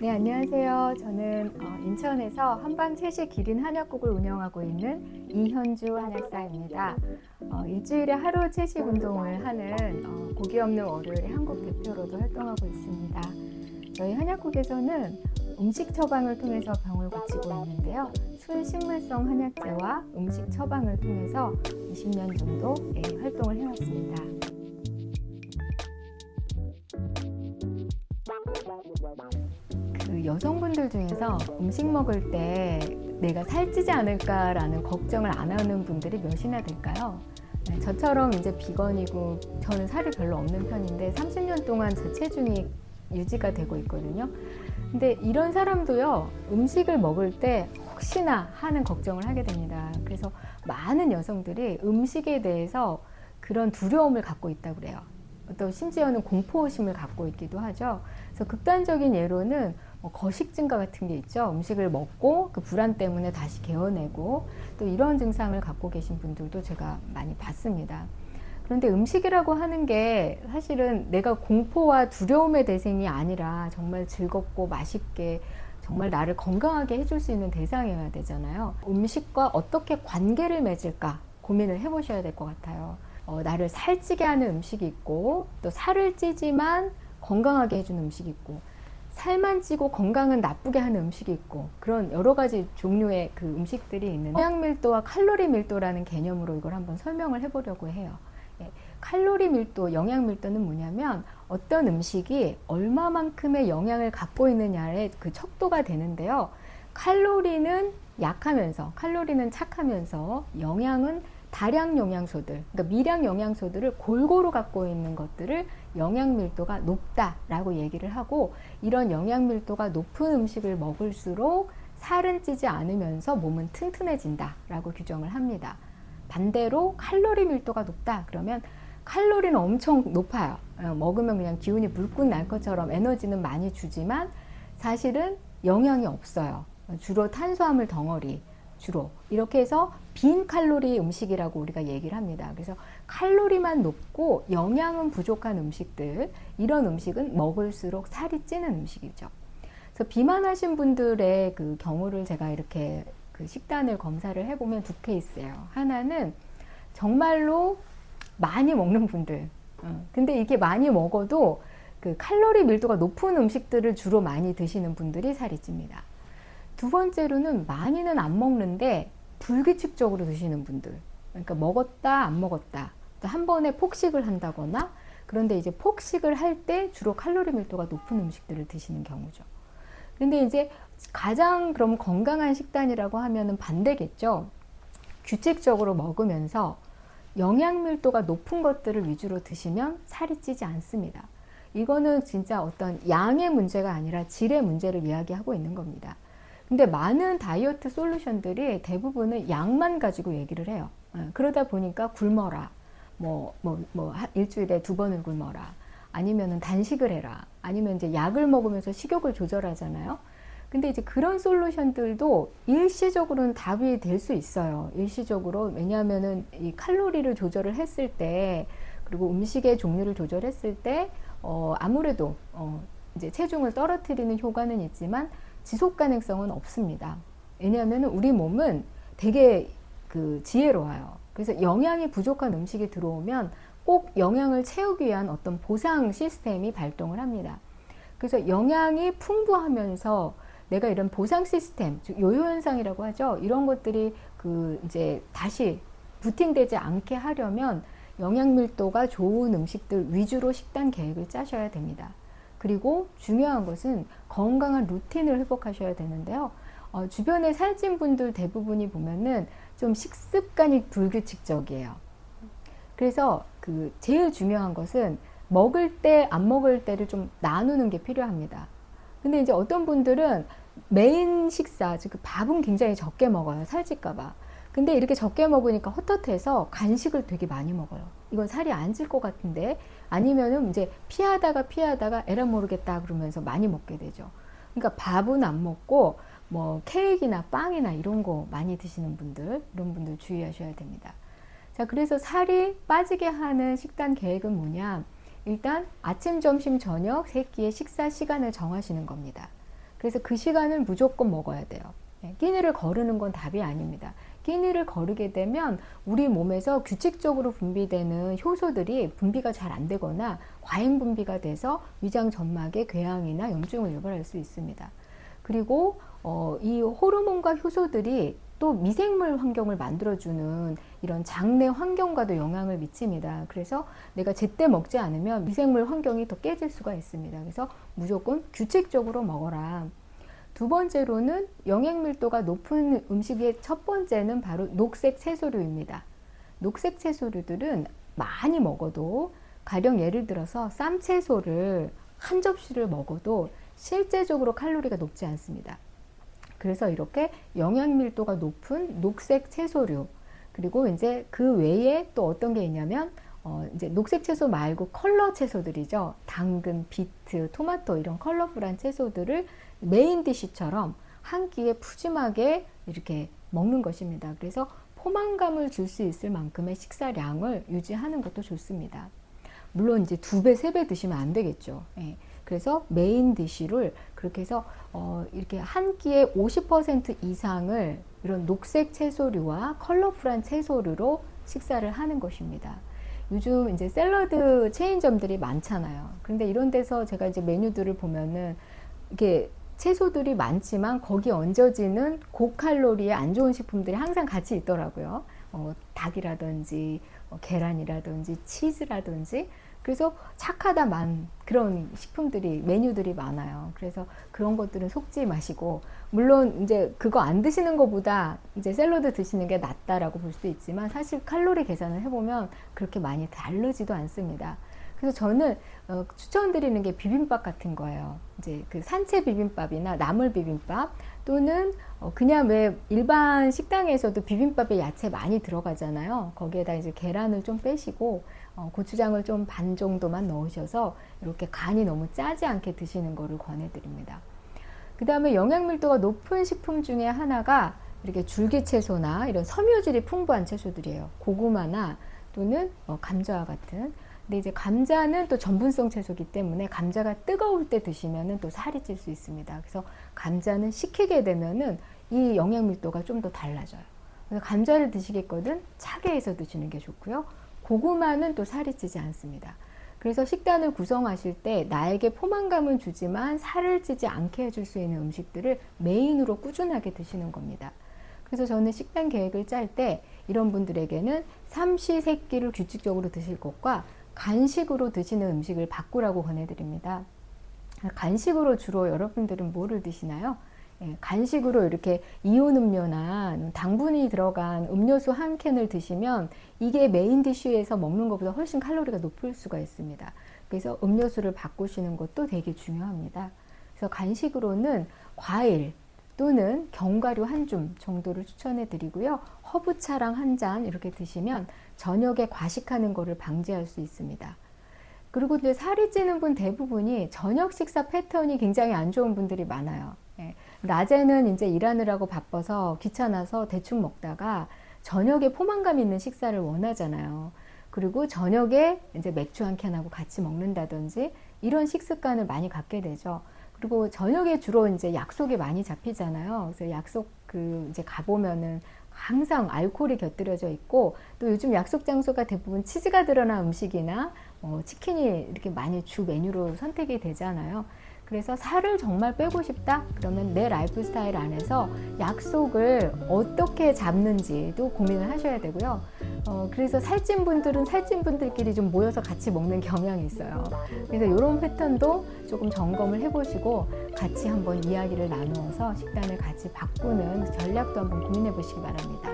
네, 안녕하세요. 저는 인천에서 한방 채식 기린 한약국을 운영하고 있는 이현주 한약사입니다. 일주일에 하루 채식 운동을 하는 고기 없는 월요일의 한국 대표로도 활동하고 있습니다. 저희 한약국에서는 음식 처방을 통해서 병을 고치고 있는데요. 순식물성 한약재와 음식 처방을 통해서 20년 정도 활동을 해왔습니다. 여성분들 중에서 음식 먹을 때 내가 살찌지 않을까라는 걱정을 안 하는 분들이 몇이나 될까요? 저처럼 이제 비건이고 저는 살이 별로 없는 편인데 30년 동안 제 체중이 유지가 되고 있거든요. 근데 이런 사람도요, 음식을 먹을 때 혹시나 하는 걱정을 하게 됩니다. 그래서 많은 여성들이 음식에 대해서 그런 두려움을 갖고 있다고 그래요. 또 심지어는 공포심을 갖고 있기도 하죠. 그래서 극단적인 예로는 거식 증가 같은 게 있죠. 음식을 먹고 그 불안 때문에 다시 개어내고 또 이런 증상을 갖고 계신 분들도 제가 많이 봤습니다. 그런데 음식이라고 하는 게 사실은 내가 공포와 두려움의 대상이 아니라 정말 즐겁고 맛있게 정말 나를 건강하게 해줄 수 있는 대상이어야 되잖아요. 음식과 어떻게 관계를 맺을까 고민을 해보셔야 될 것 같아요. 나를 살찌게 하는 음식이 있고 또 살을 찌지만 건강하게 해주는 음식이 있고 살만 찌고 건강은 나쁘게 하는 음식이 있고 그런 여러 가지 종류의 그 음식들이 있는데 영양 밀도와 칼로리 밀도라는 개념으로 이걸 한번 설명을 해보려고 해요. 칼로리 밀도, 영양 밀도는 뭐냐면 어떤 음식이 얼마만큼의 영양을 갖고 있느냐의 그 척도가 되는데요. 칼로리는 약하면서, 칼로리는 착하면서 영양은 다량 영양소들, 그러니까 미량 영양소들을 골고루 갖고 있는 것들을 영양 밀도가 높다라고 얘기를 하고, 이런 영양 밀도가 높은 음식을 먹을수록 살은 찌지 않으면서 몸은 튼튼해진다라고 규정을 합니다. 반대로 칼로리 밀도가 높다 그러면 칼로리는 엄청 높아요. 먹으면 그냥 기운이 불끈 날 것처럼 에너지는 많이 주지만 사실은 영양이 없어요. 주로 탄수화물 덩어리, 주로 이렇게 해서 빈 칼로리 음식이라고 우리가 얘기를 합니다. 그래서 칼로리만 높고 영양은 부족한 음식들, 이런 음식은 먹을수록 살이 찌는 음식이죠. 그래서 비만하신 분들의 그 경우를 제가 이렇게 그 식단을 검사를 해보면 두 케이스예요. 하나는 정말로 많이 먹는 분들. 근데 이게 많이 먹어도 그 칼로리 밀도가 높은 음식들을 주로 많이 드시는 분들이 살이 찝니다. 두 번째로는 많이는 안 먹는데 불규칙적으로 드시는 분들. 그러니까 먹었다 안 먹었다. 한 번에 폭식을 한다거나, 그런데 이제 폭식을 할 때 주로 칼로리 밀도가 높은 음식들을 드시는 경우죠. 근데 이제 가장 그럼 건강한 식단이라고 하면은 반대겠죠. 규칙적으로 먹으면서 영양 밀도가 높은 것들을 위주로 드시면 살이 찌지 않습니다. 이거는 진짜 어떤 양의 문제가 아니라 질의 문제를 이야기하고 있는 겁니다. 근데 많은 다이어트 솔루션들이 대부분은 양만 가지고 얘기를 해요. 그러다 보니까 굶어라. 일주일에 2번을 굶어라. 아니면은 단식을 해라. 아니면 이제 약을 먹으면서 식욕을 조절하잖아요. 근데 이제 그런 솔루션들도 일시적으로는 답이 될 수 있어요. 일시적으로. 왜냐하면은 이 칼로리를 조절을 했을 때, 그리고 음식의 종류를 조절했을 때, 아무래도, 이제 체중을 떨어뜨리는 효과는 있지만 지속 가능성은 없습니다. 왜냐하면 우리 몸은 되게 그 지혜로워요. 그래서 영양이 부족한 음식이 들어오면 꼭 영양을 채우기 위한 어떤 보상 시스템이 발동을 합니다. 그래서 영양이 풍부하면서 내가 이런 보상 시스템, 즉 요요 현상이라고 하죠. 이런 것들이 그 이제 다시 부팅되지 않게 하려면 영양 밀도가 좋은 음식들 위주로 식단 계획을 짜셔야 됩니다. 그리고 중요한 것은 건강한 루틴을 회복하셔야 되는데요. 주변에 살찐 분들 대부분이 보면은 좀 식습관이 불규칙적이에요. 그래서 그 제일 중요한 것은 먹을 때, 안 먹을 때를 좀 나누는 게 필요합니다. 근데 이제 어떤 분들은 메인 식사, 즉 밥은 굉장히 적게 먹어요. 살찔까봐. 근데 이렇게 적게 먹으니까 헛헛해서 간식을 되게 많이 먹어요. 이건 살이 안 찔 것 같은데, 아니면은 이제 피하다가 에라 모르겠다 그러면서 많이 먹게 되죠. 그러니까 밥은 안 먹고 뭐 케이크나 빵이나 이런 거 많이 드시는 분들, 이런 분들 주의하셔야 됩니다. 자, 그래서 살이 빠지게 하는 식단 계획은 뭐냐? 일단 아침, 점심, 저녁 세 끼의 식사 시간을 정하시는 겁니다. 그래서 그 시간은 무조건 먹어야 돼요. 끼니를 거르는 건 답이 아닙니다. 끼니를 거르게 되면 우리 몸에서 규칙적으로 분비되는 효소들이 분비가 잘 안 되거나 과잉 분비가 돼서 위장 점막에 궤양이나 염증을 유발할 수 있습니다. 그리고 이 호르몬과 효소들이 또 미생물 환경을 만들어주는 이런 장내 환경과도 영향을 미칩니다. 그래서 내가 제때 먹지 않으면 미생물 환경이 더 깨질 수가 있습니다. 그래서 무조건 규칙적으로 먹어라. 두 번째로는 영양 밀도가 높은 음식의 첫 번째는 바로 녹색 채소류입니다. 녹색 채소류들은 많이 먹어도, 가령 예를 들어서 쌈채소를 한 접시를 먹어도 실제적으로 칼로리가 높지 않습니다. 그래서 이렇게 영양 밀도가 높은 녹색 채소류, 그리고 이제 그 외에 또 어떤 게 있냐면 이제 녹색 채소 말고 컬러 채소들이죠. 당근, 비트, 토마토 이런 컬러풀한 채소들을 메인 디시처럼 한 끼에 푸짐하게 이렇게 먹는 것입니다. 그래서 포만감을 줄 수 있을 만큼의 식사량을 유지하는 것도 좋습니다. 물론 이제 2배, 3배 드시면 안 되겠죠. 예. 그래서 메인 디시를 그렇게 해서 이렇게 한 끼에 50% 이상을 이런 녹색 채소류와 컬러풀한 채소류로 식사를 하는 것입니다. 요즘 이제 샐러드 체인점들이 많잖아요. 그런데 이런 데서 제가 이제 메뉴들을 보면은 이게 채소들이 많지만 거기에 얹어지는 고칼로리의 안 좋은 식품들이 항상 같이 있더라고요. 닭이라든지 계란이라든지 치즈라든지, 그래서 착하다만 그런 식품들이, 메뉴들이 많아요. 그래서 그런 것들은 속지 마시고, 물론 이제 그거 안 드시는 것보다 이제 샐러드 드시는 게 낫다라고 볼 수도 있지만 사실 칼로리 계산을 해보면 그렇게 많이 다르지도 않습니다. 그래서 저는 추천드리는 게 비빔밥 같은 거예요. 이제 그 산채 비빔밥이나 나물 비빔밥, 또는 그냥 왜 일반 식당에서도 비빔밥에 야채 많이 들어가잖아요. 거기에다 이제 계란을 좀 빼시고 고추장을 좀 반 정도만 넣으셔서 이렇게 간이 너무 짜지 않게 드시는 거를 권해드립니다. 그 다음에 영양 밀도가 높은 식품 중에 하나가 이렇게 줄기채소나 이런 섬유질이 풍부한 채소들이에요. 고구마나 또는 감자와 같은. 근데 이제 감자는 또 전분성 채소이기 때문에 감자가 뜨거울 때 드시면은 또 살이 찔 수 있습니다. 그래서 감자는 식히게 되면은 이 영양 밀도가 좀 더 달라져요. 그래서 감자를 드시겠거든 차게 해서 드시는 게 좋고요. 고구마는 또 살이 찌지 않습니다. 그래서 식단을 구성하실 때 나에게 포만감은 주지만 살을 찌지 않게 해줄 수 있는 음식들을 메인으로 꾸준하게 드시는 겁니다. 그래서 저는 식단 계획을 짤 때 이런 분들에게는 삼시세끼를 규칙적으로 드실 것과 간식으로 드시는 음식을 바꾸라고 권해드립니다. 간식으로 주로 여러분들은 뭐를 드시나요? 간식으로 이렇게 이온 음료나 당분이 들어간 음료수 한 캔을 드시면 이게 메인 디쉬에서 먹는 것보다 훨씬 칼로리가 높을 수가 있습니다. 그래서 음료수를 바꾸시는 것도 되게 중요합니다. 그래서 간식으로는 과일 또는 견과류 한 줌 정도를 추천해 드리고요. 허브차랑 한 잔 이렇게 드시면 저녁에 과식하는 것을 방지할 수 있습니다. 그리고 이제 살이 찌는 분 대부분이 저녁 식사 패턴이 굉장히 안 좋은 분들이 많아요. 낮에는 이제 일하느라고 바빠서 귀찮아서 대충 먹다가 저녁에 포만감 있는 식사를 원하잖아요. 그리고 저녁에 이제 맥주 한 캔하고 같이 먹는다든지 이런 식습관을 많이 갖게 되죠. 그리고 저녁에 주로 이제 약속이 많이 잡히잖아요. 그래서 약속 이제 가보면은 항상 알코올이 곁들여져 있고, 또 요즘 약속 장소가 대부분 치즈가 들어간 음식이나 치킨이 이렇게 많이 주 메뉴로 선택이 되잖아요. 그래서 살을 정말 빼고 싶다? 그러면 내 라이프 스타일 안에서 약속을 어떻게 잡는지도 고민을 하셔야 되고요. 그래서 살찐 분들은 살찐 분들끼리 좀 모여서 같이 먹는 경향이 있어요. 그래서 이런 패턴도 조금 점검을 해보시고 같이 한번 이야기를 나누어서 식단을 같이 바꾸는 전략도 한번 고민해 보시기 바랍니다.